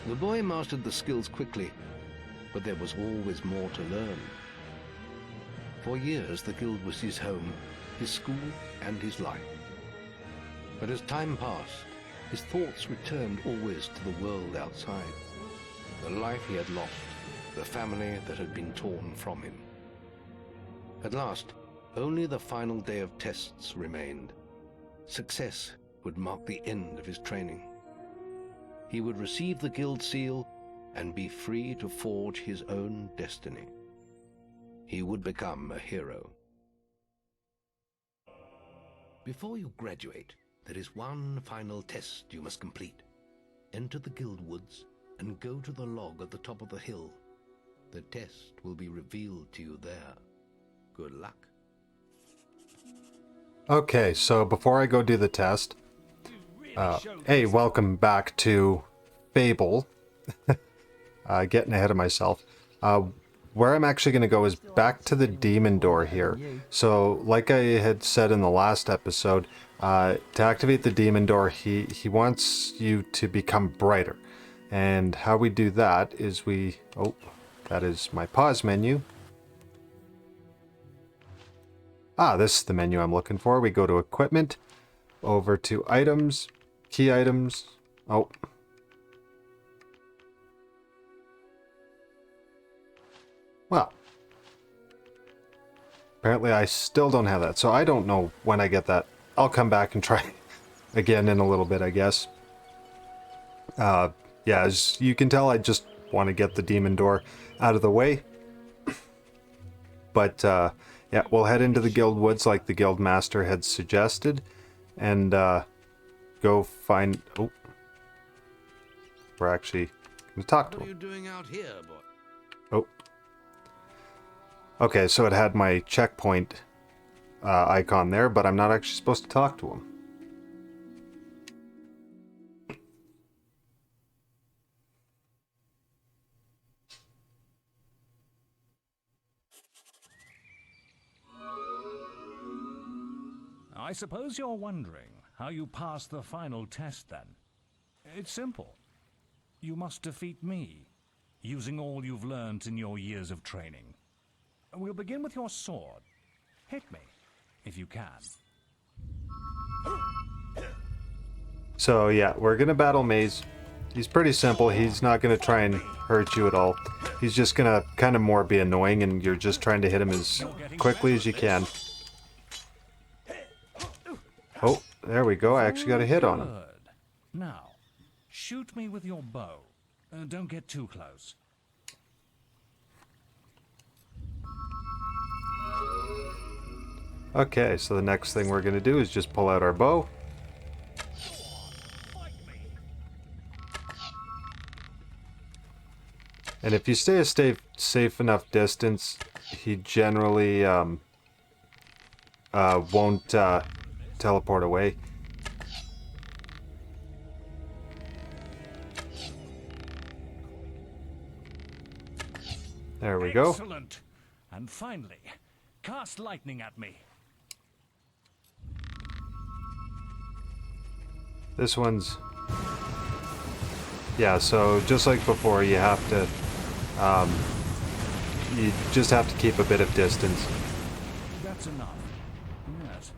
The boy mastered the skills quickly, but there was always more to learn. For years, the guild was his home, his school, and his life. But as time passed, his thoughts returned always to the world outside, the life he had lost, the family that had been torn from him. At last, only the final day of tests remained. Success would mark the end of his training. He would receive the guild seal and be free to forge his own destiny. He would become a hero. Before you graduate, there is one final test you must complete. Enter the guild woods and go to the log at the top of the hill. The test will be revealed to you there. Good luck. Okay, so before I go do the test, hey, welcome back to Fable. Getting ahead of myself. Where I'm actually going to go is back to the demon door here. So, like I had said in the last episode, to activate the demon door, he wants you to become brighter. And how we do that is we... Oh, that is my pause menu. This is the menu I'm looking for. We go to equipment, over to items, key items. Oh. Well. Apparently I still don't have that, so I don't know when I get that. I'll come back and try again in a little bit, I guess. Yeah, as you can tell, I just want to get the demon door out of the way. But, yeah, we'll head into the guild woods like the guild master had suggested. And, go find... Oh. We're actually going to talk to him. What are you doing out here, boy? Oh. Okay, so it had my checkpoint icon there, but I'm not actually supposed to talk to him. I suppose you're wondering how you pass the final test then. It's simple. You must defeat me, using all you've learned in your years of training. We'll begin with your sword. Hit me, if you can. So yeah, we're gonna battle Maze. He's pretty simple. He's not gonna try and hurt you at all. He's just gonna kind of more be annoying, and you're just trying to hit him as quickly as you can. Oh, there we go. I actually got a hit on him. Now, shoot me with your bow. Don't get too close. Okay, so the next thing we're gonna do is just pull out our bow. And if you stay a safe enough distance, he generally won't teleport away. There we go. Excellent. And finally, cast lightning at me. This one's... Yeah, so just like before, you have to... you just have to keep a bit of distance. That's enough. Yes,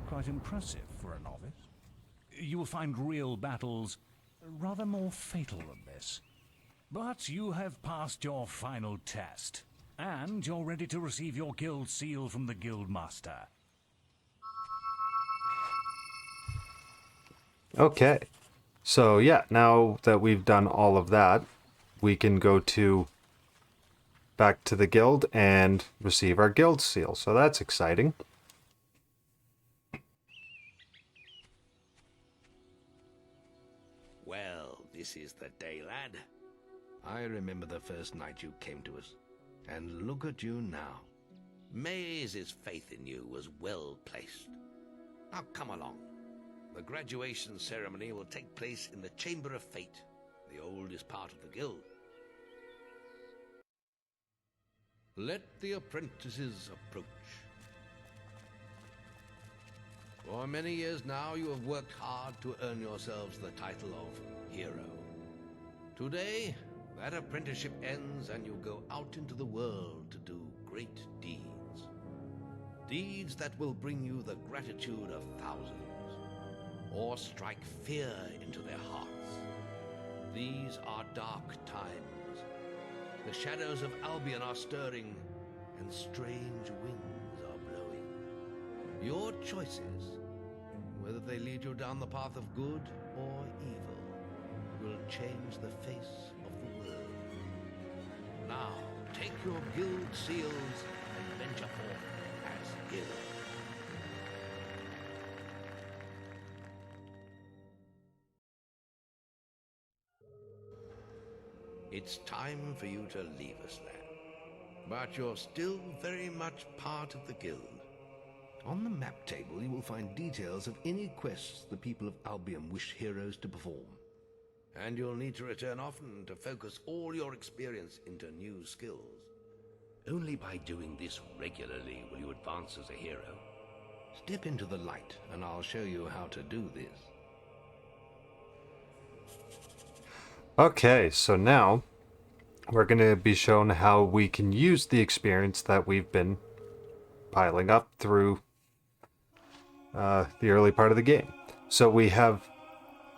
quite impressive for a novice. You will find real battles rather more fatal than this. But you have passed your final test, and you're ready to receive your guild seal from the guild master. Okay, so yeah, now that we've done all of that, we can go back to the guild and receive our guild seal. So that's exciting. Well, this is the day, lad. I remember the first night you came to us, and look at you now. Maze's faith in you was well placed. Now come along. The graduation ceremony will take place in the Chamber of Fate, the oldest part of the guild. Let the apprentices approach. For many years now you have worked hard to earn yourselves the title of hero. Today, that apprenticeship ends and you go out into the world to do great deeds. Deeds that will bring you the gratitude of thousands, or strike fear into their hearts. These are dark times. The shadows of Albion are stirring, and strange winds are blowing. Your choices, whether they lead you down the path of good or evil, will change the face of the world. Now, take your guild seals and venture forth as heroes. It's time for you to leave us, lad. But you're still very much part of the guild. On the map table, you will find details of any quests the people of Albion wish heroes to perform. And you'll need to return often to focus all your experience into new skills. Only by doing this regularly will you advance as a hero. Step into the light, and I'll show you how to do this. Okay, so now we're going to be shown how we can use the experience that we've been piling up through the early part of the game. So we have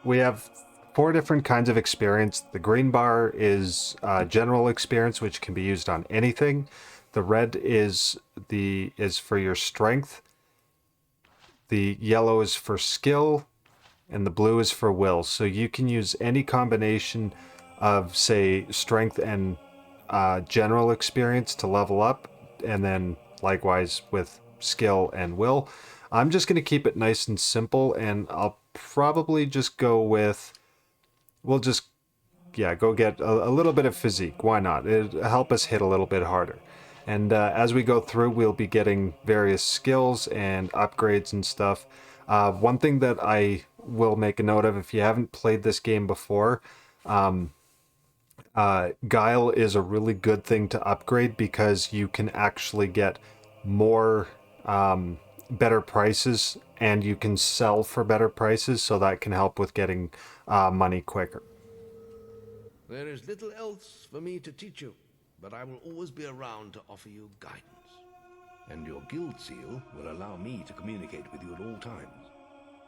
4 different kinds of experience. The green bar is general experience, which can be used on anything. The red is for your strength. The yellow is for skill, and the blue is for will. So you can use any combination of, say, strength and general experience to level up, and then likewise with skill and will. I'm just going to keep it nice and simple, and I'll probably just go with... We'll just, go get a little bit of physique. Why not? It'll help us hit a little bit harder. And as we go through, we'll be getting various skills and upgrades and stuff. One thing that I will make a note of, if you haven't played this game before, Guile is a really good thing to upgrade because you can actually get more better prices, and you can sell for better prices, so that can help with getting money quicker. There is little else for me to teach you, but I will always be around to offer you guidance. And your guild seal will allow me to communicate with you at all times.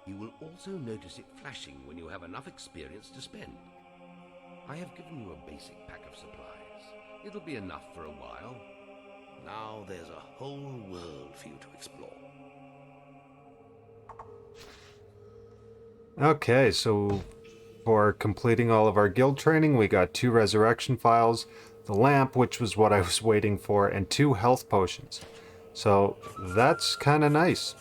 You will also notice it flashing when you have enough experience to spend. I have given you a basic pack of supplies. It'll be enough for a while. Now there's a whole world for you to explore. Okay, so for completing all of our guild training, we got 2 resurrection files, the lamp, which was what I was waiting for, and 2 health potions. So that's kind of nice.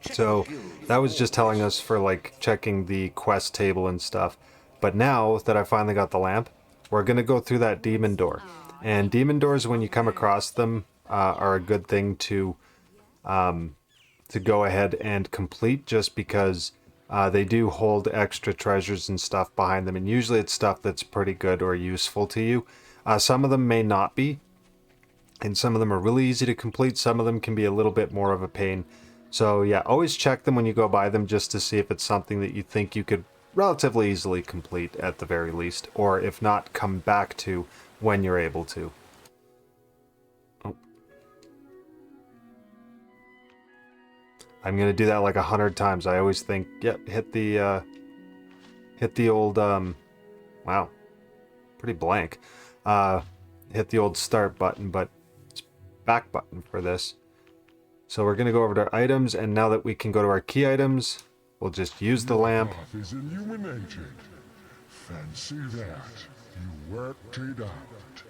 So that was just telling us for like checking the quest table and stuff. But now that I finally got the lamp, we're going to go through that demon door. And demon doors, when you come across them, are a good thing to go ahead and complete, just because they do hold extra treasures and stuff behind them. And usually it's stuff that's pretty good or useful to you. Some of them may not be. And some of them are really easy to complete. Some of them can be a little bit more of a pain. So yeah, always check them when you go by them, just to see if it's something that you think you could relatively easily complete at the very least. Or if not, come back to when you're able to. Oh. I'm going to do that like 100 times. I always think, yep, hit the old, wow, pretty blank. Hit the old start button, but it's back button for this. So we're going to go over to our items, and now that we can go to our key items, we'll just use the lamp. Path is illuminated. Fancy that. You worked it out.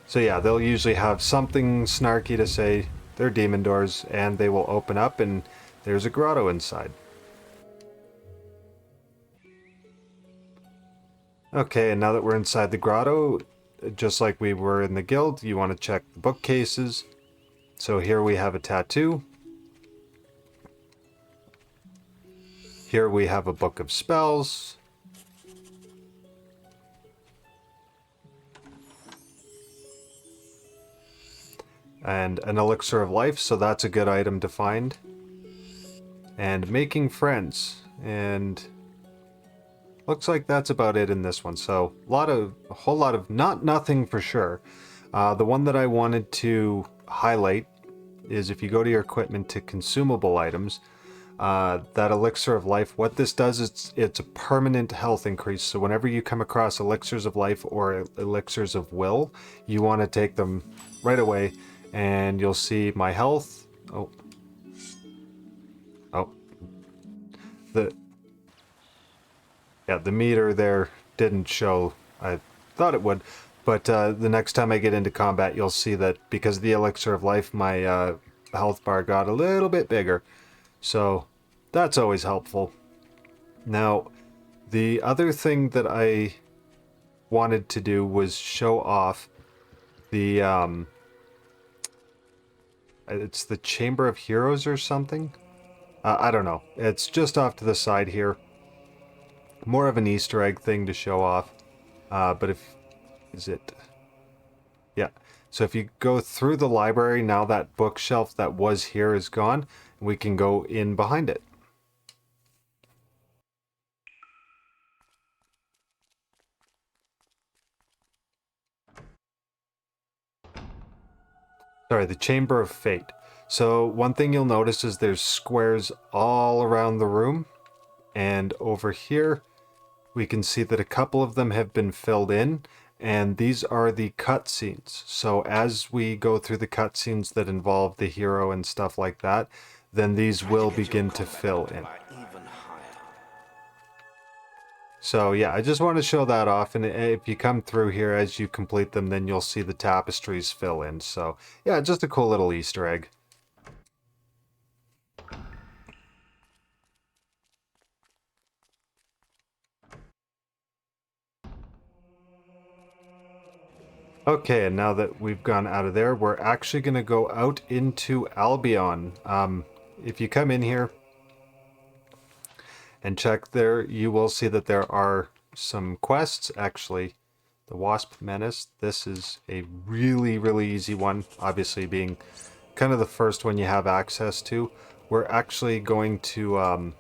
So yeah, they'll usually have something snarky to say. They're demon doors, and they will open up, and there's a grotto inside. Okay, and now that we're inside the grotto, just like we were in the guild, you want to check the bookcases. So here we have a tattoo. Here we have a book of spells. And an elixir of life, so that's a good item to find. and making friends. And looks like that's about it in this one. So a whole lot of nothing for sure. The one that I wanted to highlight is if you go to your equipment to consumable items, that elixir of life, what this does is it's a permanent health increase. So whenever you come across elixirs of life or elixirs of will, you want to take them right away, and you'll see my health. The meter there didn't show. I thought it would, but the next time I get into combat, you'll see that because of the elixir of life, my health bar got a little bit bigger. So that's always helpful. Now, the other thing that I wanted to do was show off the it's the Chamber of Heroes or something. I don't know. It's just off to the side here. More of an Easter egg thing to show off. Yeah. So if you go through the library, now that bookshelf that was here is gone. We can go in behind it. Sorry, the Chamber of Fate. So one thing you'll notice is there's squares all around the room. And over here, we can see that a couple of them have been filled in, and these are the cutscenes. So as we go through the cutscenes that involve the hero and stuff like that, then these will begin to fill in. So yeah, I just want to show that off, and if you come through here as you complete them, then you'll see the tapestries fill in. So yeah, just a cool little Easter egg. Okay, and now that we've gone out of there, we're actually going to go out into Albion. If you come in here and check there, you will see that there are some quests. Actually, the Wasp Menace, this is a really, really easy one, obviously being kind of the first one you have access to. We're actually going to...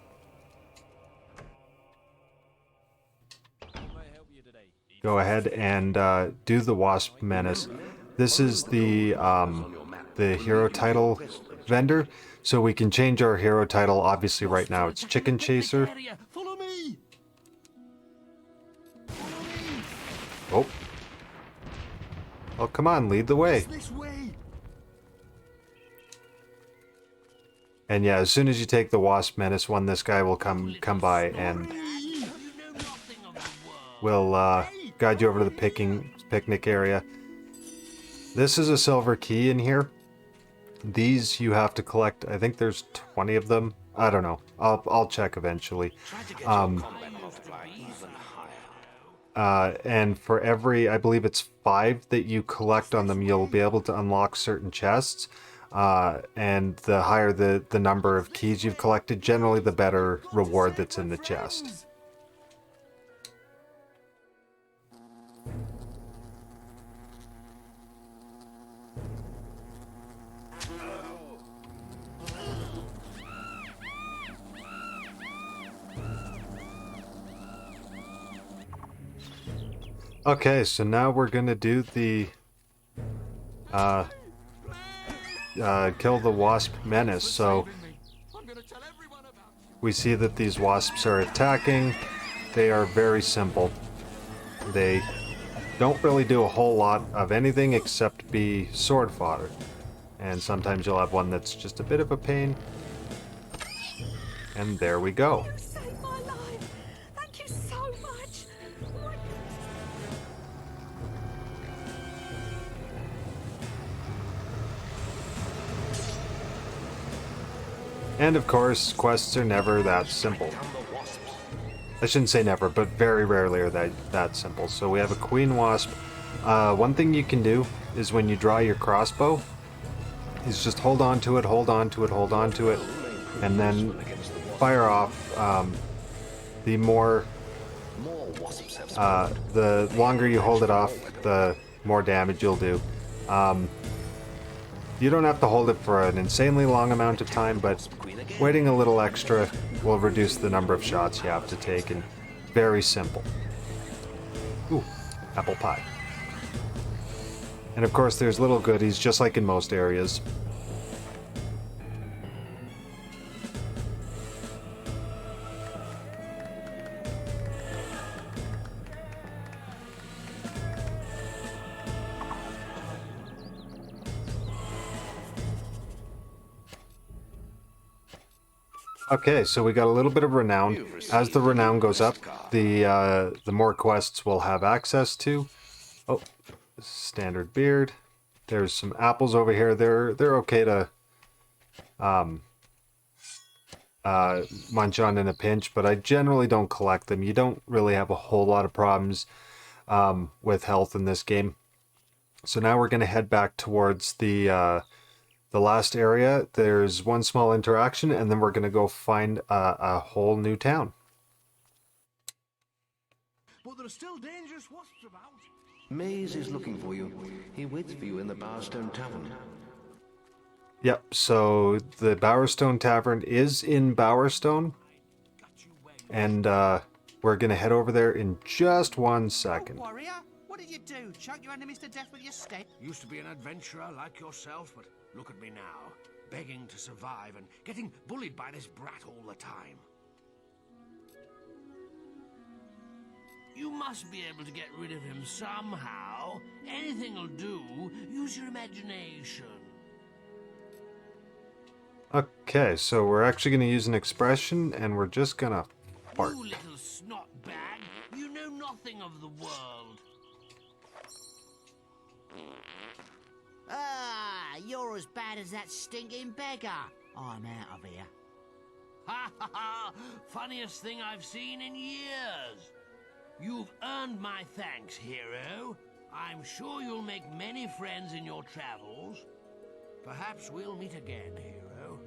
go ahead and do the Wasp Menace. This is the hero title vendor, so we can change our hero title. Obviously, right now it's Chicken Chaser. Oh, well, come on, lead the way. And yeah, as soon as you take the Wasp Menace one, this guy will come by and will guide you over to the picnic area. This is a silver key in here. These you have to collect. I think there's 20 of them. I don't know. I'll check eventually. And for every, I believe it's 5 that you collect on them, you'll be able to unlock certain chests. And the higher the number of keys you've collected, generally the better reward that's in the chest. Okay, so now we're gonna do the kill the Wasp Menace. So we see that these wasps are attacking. They are very simple. They don't really do a whole lot of anything except be sword fodder. And sometimes you'll have one that's just a bit of a pain. And there we go. You saved my life. Thank you so much. And of course, quests are never that simple. I shouldn't say never, but very rarely are they that simple. So we have a Queen Wasp. One thing you can do is when you draw your crossbow, is just hold on to it, hold on to it, hold on to it, and then fire off. The longer you hold it off, the more damage you'll do. You don't have to hold it for an insanely long amount of time, but waiting a little extra will reduce the number of shots you have to take, and very simple. Ooh, apple pie. And of course there's little goodies, just like in most areas. Okay, so we got a little bit of renown. As the renown goes up, the more quests we'll have access to. Oh, standard beard. There's some apples over here. They're okay to munch on in a pinch, but I generally don't collect them. You don't really have a whole lot of problems with health in this game. So now we're going to head back towards the last area. There's one small interaction, and then we're going to go find a whole new town. But there are still dangerous wasps about. Maze is looking for you. He waits for you in the Bowerstone Tavern. Yep, so the Bowerstone Tavern is in Bowerstone, and we're going to head over there in just 1 second. Oh, warrior, what did you do? Choke your enemies to death with your stick? Used to be an adventurer like yourself, but look at me now, begging to survive and getting bullied by this brat all the time. You must be able to get rid of him somehow. Anything'll do. Use your imagination. Okay, so we're actually going to use an expression, and we're just going to fart. You little snot bag. You know nothing of the world. Ah, you're as bad as that stinking beggar. I'm out of here. Ha ha ha! Funniest thing I've seen in years. You've earned my thanks, hero. I'm sure you'll make many friends in your travels. Perhaps we'll meet again, hero.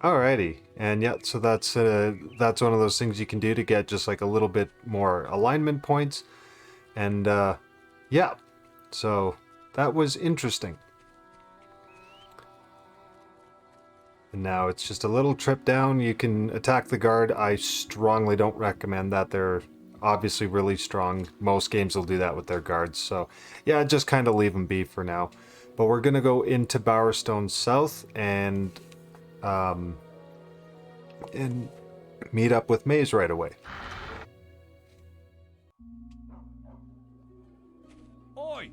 Alrighty, and yeah, so that's one of those things you can do to get just like a little bit more alignment points, and yeah, so that was interesting. And now it's just a little trip down. You can attack the guard. I strongly don't recommend that. They're obviously really strong. Most games will do that with their guards. So yeah, just kind of leave them be for now. But we're going to go into Bowerstone South and meet up with Maze right away. Oi!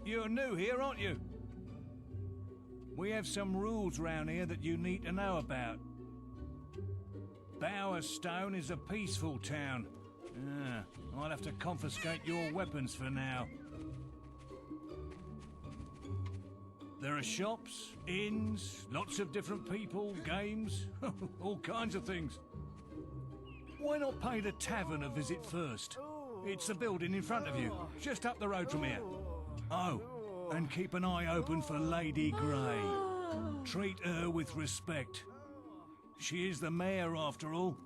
You're new here, aren't you? We have some rules round here that you need to know about. Bowerstone is a peaceful town. I'll have to confiscate your weapons for now. There are shops, inns, lots of different people, games, all kinds of things. Why not pay the tavern a visit first? It's the building in front of you, just up the road from here. Oh, and keep an eye open for Lady Grey. Treat her with respect. She is the mayor after all.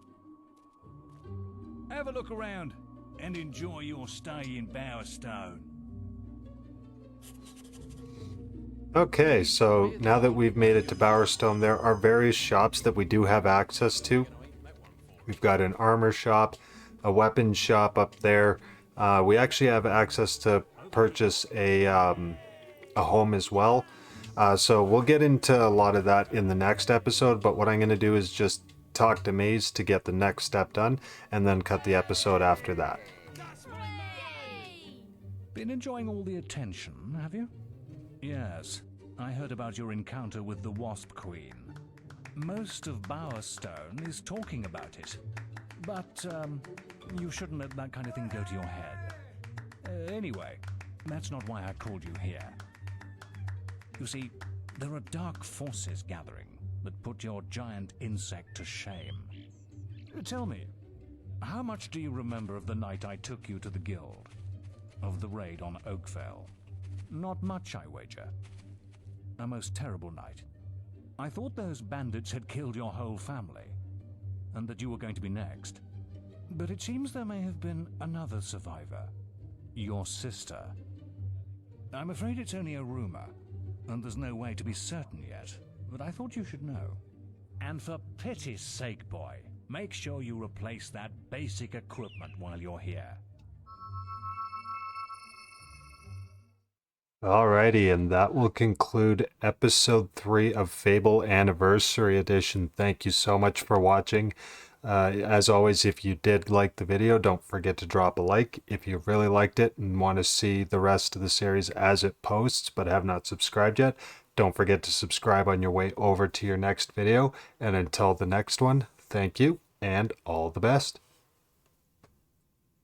Have a look around and enjoy your stay in Bowerstone. Okay, so now that we've made it to Bowerstone, there are various shops that we do have access to. We've got an armor shop, a weapons shop up there. We actually have access to purchase a home as well. So we'll get into a lot of that in the next episode, but what I'm going to do is just talk to Maze to get the next step done, and then cut the episode after that. Been enjoying all the attention, have you? Yes, I heard about your encounter with the Wasp Queen. Most of Bowerstone is talking about it. But, you shouldn't let that kind of thing go to your head. Anyway, that's not why I called you here. You see, there are dark forces gathering that put your giant insect to shame. Tell me, how much do you remember of the night I took you to the guild? Of the raid on Oakvale? Not much, I wager. A most terrible night. I thought those bandits had killed your whole family, and that you were going to be next. But it seems there may have been another survivor. Your sister. I'm afraid it's only a rumor, and there's no way to be certain yet, but I thought you should know. And for pity's sake, boy, make sure you replace that basic equipment while you're here. Alrighty, and that will conclude episode 3 of Fable Anniversary Edition. Thank you so much for watching. As always, if you did like the video, don't forget to drop a like. If you really liked it and want to see the rest of the series as it posts but have not subscribed yet, don't forget to subscribe on your way over to your next video. And until the next one, thank you and all the best.